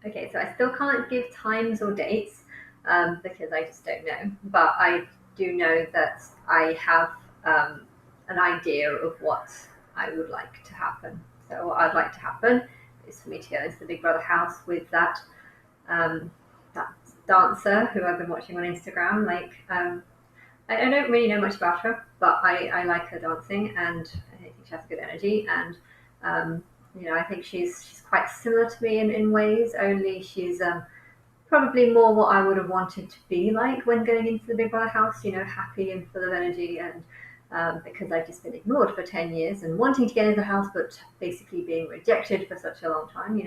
Okay, so I still can't give times or dates because I just don't know. But I do know that I have an idea of what I would like to happen. So what I'd like to happen is for me to go into the Big Brother house with um, that dancer who I've been watching on Instagram. I don't really know much about her, but I like her dancing, and I think she has good energy. And I think she's quite similar to me in ways. Only she's probably more what I would have wanted to be like when going into the Big Brother house. Happy and full of energy, and because I've just been ignored for 10 years and wanting to get into the house, but basically being rejected for such a long time.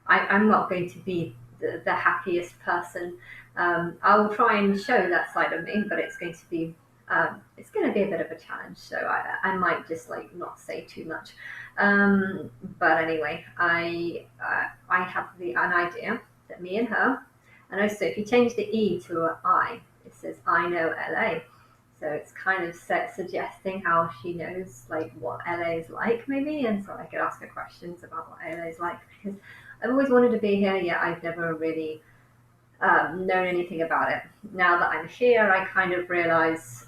I'm not going to be the happiest person. I will try and show that side of me, but it's going to be a bit of a challenge. So I might just like not say too much. But anyway, I have an idea that me and her, and also if you change the E to an I, it says I know LA. So it's kind of suggesting how she knows like what LA is like, maybe, and so I could ask her questions about what LA is like because I've always wanted to be here, yet I've never really known anything about it. Now that I'm here, I kind of realize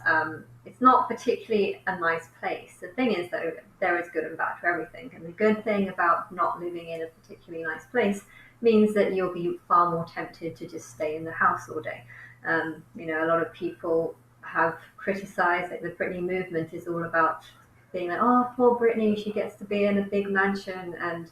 it's not particularly a nice place. The thing is, though, there is good and bad for everything. And the good thing about not living in a particularly nice place means that you'll be far more tempted to just stay in the house all day. A lot of people have criticized that the Britney movement is all about being like, oh, poor Britney, she gets to be in a big mansion and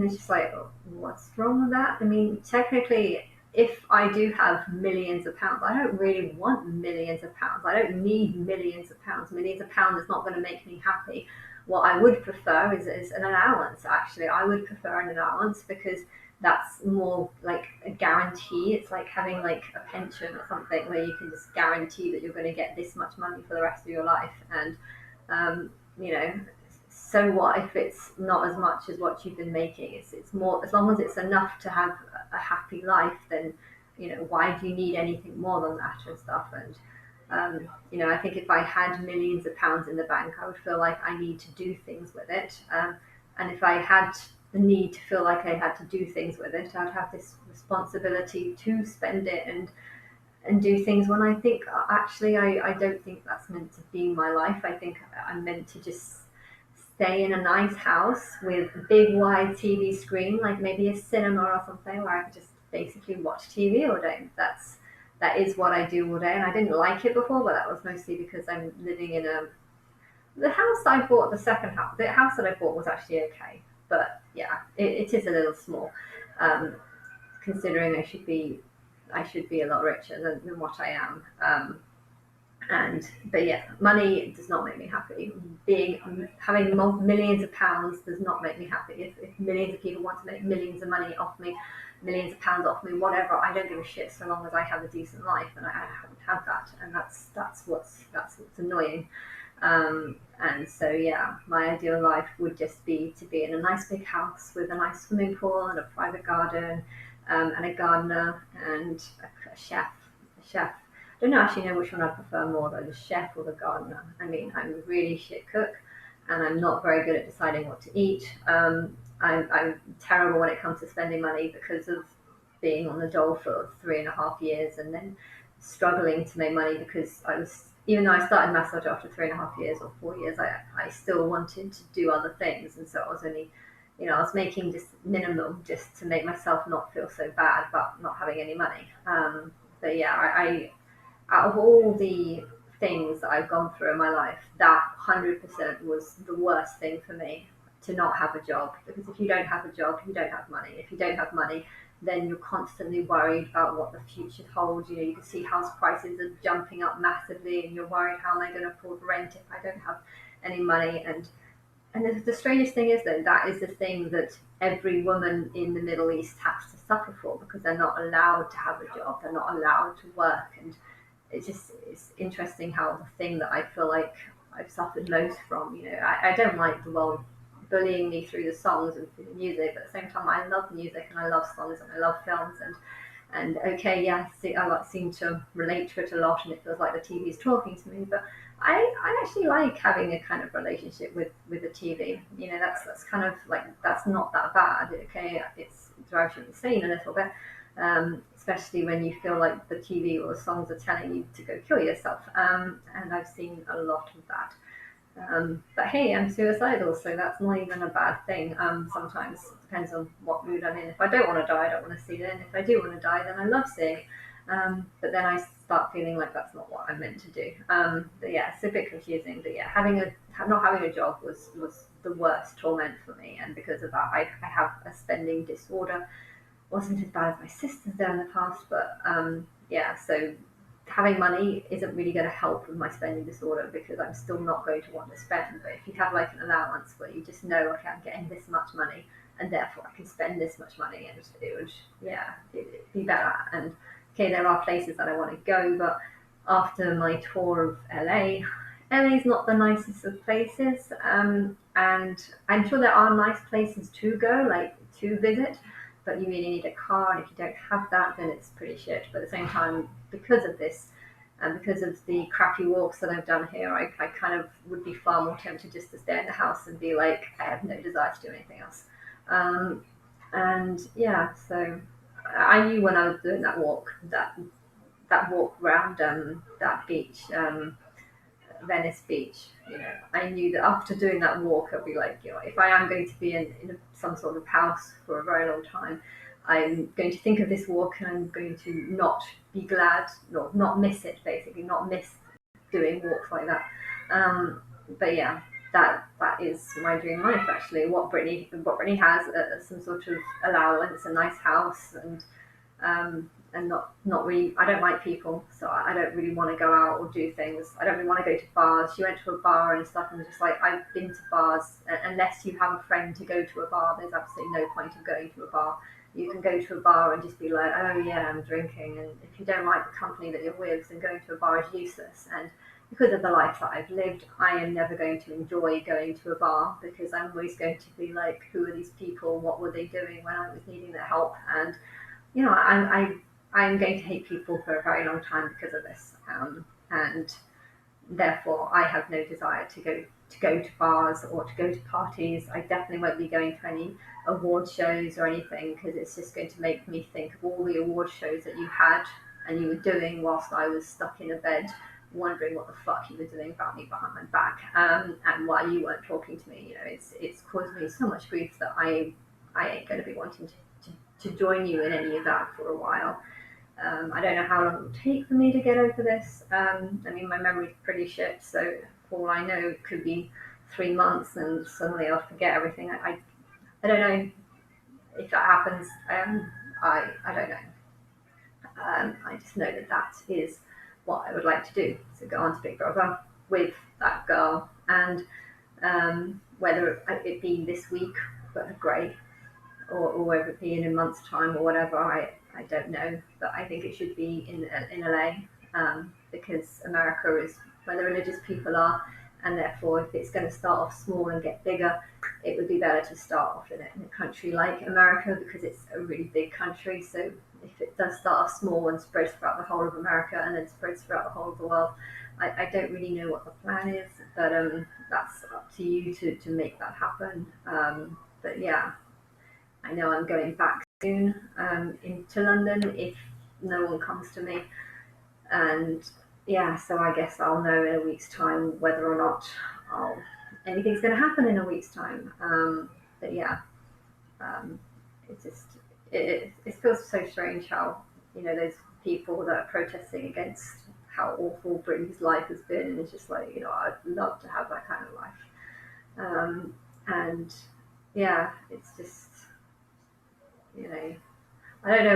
it's just like, what's wrong with that? I mean, technically, if I do have millions of pounds, I don't really want millions of pounds. I don't need millions of pounds. Millions of pounds is not going to make me happy. What I would prefer is an allowance, actually. I would prefer an allowance because that's more like a guarantee. It's like having like a pension or something where you can just guarantee that you're going to get this much money for the rest of your life. And, um, you know, so what if it's not as much as what you've been making? It's more, as long as it's enough to have a happy life, then why do you need anything more than that and stuff? And I think if I had millions of pounds in the bank, I would feel like I need to do things with it. And if I had the need to feel like I had to do things with it, I'd have this responsibility to spend it and do things when I think actually I don't think that's meant to be my life. I think I'm meant to just stay in a nice house with a big wide TV screen, like maybe a cinema or something, where I could just basically watch TV all day. That is what I do all day, and I didn't like it before, but that was mostly because I'm living in the house I bought. The house that I bought was actually okay, but yeah, it is a little small, um, considering I should be a lot richer than what I am. But yeah, money does not make me happy. Having millions of pounds does not make me happy. If millions of people want to make millions of money off me, millions of pounds off me, whatever, I don't give a shit so long as I have a decent life, and I haven't had that, and that's what's annoying. And so yeah, my ideal life would just be to be in a nice big house with a nice swimming pool and a private garden, and a gardener and a chef. A chef I don't actually know which one I prefer more though, the chef or the gardener. I mean, I'm a really shit cook and I'm not very good at deciding what to eat. I'm terrible when it comes to spending money because of being on the dole for 3.5 years and then struggling to make money because even though I started massage after 3.5 years or 4 years, I still wanted to do other things. And so I was only, I was making just minimum just to make myself not feel so bad about not having any money. But yeah, out of all the things that I've gone through in my life, that 100% was the worst thing for me to not have a job. Because if you don't have a job, you don't have money. If you don't have money, then you're constantly worried about what the future holds. You can see house prices are jumping up massively, and you're worried how am I going to afford rent if I don't have any money. And the strangest thing is though that is the thing that every woman in the Middle East has to suffer for because they're not allowed to have a job, they're not allowed to work, and it's interesting how the thing that I feel like I've suffered most from, I don't like the world bullying me through the songs and through the music, but at the same time I love music and I love songs and I love films and okay, yeah, I seem to relate to it a lot and it feels like the TV is talking to me, but I actually like having a kind of relationship with the TV. That's kind of like that's not that bad. Okay, it drives you insane a little bit, especially when you feel like the TV or the songs are telling you to go kill yourself. And I've seen a lot of that. But hey, I'm suicidal, so that's not even a bad thing. Sometimes it depends on what mood I'm in. If I don't want to die, I don't want to see it. And if I do want to die, then I love seeing it. But then I start feeling like that's not what I'm meant to do. But yeah, it's a bit confusing. But yeah, not having a job was the worst torment for me, and because of that, I have a spending disorder. Wasn't as bad as my sister's done in the past, but yeah, so having money isn't really going to help with my spending disorder because I'm still not going to want to spend. But if you have like an allowance where you just know, okay, I'm getting this much money and therefore I can spend this much money, and it would, yeah, it'd be better. And okay, there are places that I want to go, but after my tour of LA is not the nicest of places. And I'm sure there are nice places to go, like to visit, but you really need a car, and if you don't have that, then it's pretty shit. But at the same time, because of this, and because of the crappy walks that I've done here, I kind of would be far more tempted just to stay in the house and be like, I have no desire to do anything else. And yeah, so I knew when I was doing that walk, that walk around that beach, Venice Beach, I knew that after doing that walk, I'd be like, if I am going to be in some sort of house for a very long time, I'm going to think of this walk and I'm going to not be glad, not miss it, basically, not miss doing walks like that. But yeah, that is my dream life actually. What Brittany has, some sort of allowance, a nice house, and not really. I don't like people, so I don't really want to go out or do things. I don't really want to go to bars. She went to a bar and stuff, and just like I've been to bars. Unless you have a friend to go to a bar, there's absolutely no point of going to a bar. You can go to a bar and just be like, oh yeah, I'm drinking, and if you don't like the company that you're with, then going to a bar is useless. And because of the life that I've lived, I am never going to enjoy going to a bar because I'm always going to be like, who are these people? What were they doing when I was needing their help? And I'm going to hate people for a very long time because of this, and therefore I have no desire to go to bars or to go to parties. I definitely won't be going to any award shows or anything because it's just going to make me think of all the award shows that you had and you were doing whilst I was stuck in a bed, wondering what the fuck you were doing about me behind my back, and why you weren't talking to me. It's caused me so much grief that I ain't going to be wanting to join you in any of that for a while. I don't know how long it will take for me to get over this. I mean, my memory's pretty shit, so for all I know, it could be 3 months and suddenly I'll forget everything. I don't know if that happens. I don't know. I just know that is what I would like to do. So go on to Big Brother with that girl, and whether it be this week, but great, or whether it be in a month's time or whatever, I don't know, but I think it should be in LA, because America is where the religious people are, and therefore if it's going to start off small and get bigger, it would be better to start off in a country like America because it's a really big country. So if it does start off small and spreads throughout the whole of America and then spreads throughout the whole of the world, I don't really know what the plan is, but that's up to you to make that happen. But yeah, I know I'm going back soon into London if no one comes to me. And yeah, so I guess I'll know in a week's time whether or not anything's going to happen in a week's time. But yeah, it's just, it feels so strange how, there's people that are protesting against how awful Britain's life has been. And it's just like, I'd love to have that kind of life. And yeah, it's just, I don't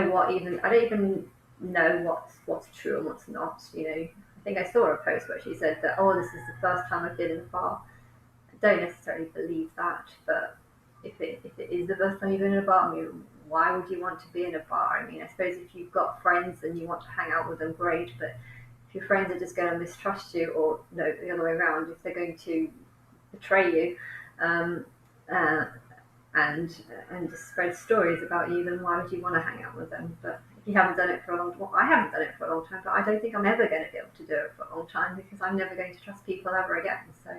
even know what's true and what's not. I think I saw a post where she said that, oh, this is the first time I've been in a bar. I don't necessarily believe that, but if it is the first time you've been in a bar, I mean, why would you want to be in a bar? I mean, I suppose if you've got friends and you want to hang out with them, great, but if your friends are just going to mistrust you, or no, the other way around, if they're going to betray you, and just spread stories about you, then why would you want to hang out with them? But if you haven't done it for a long time, well, I haven't done it for a long time, but I don't think I'm ever going to be able to do it for a long time because I'm never going to trust people ever again. So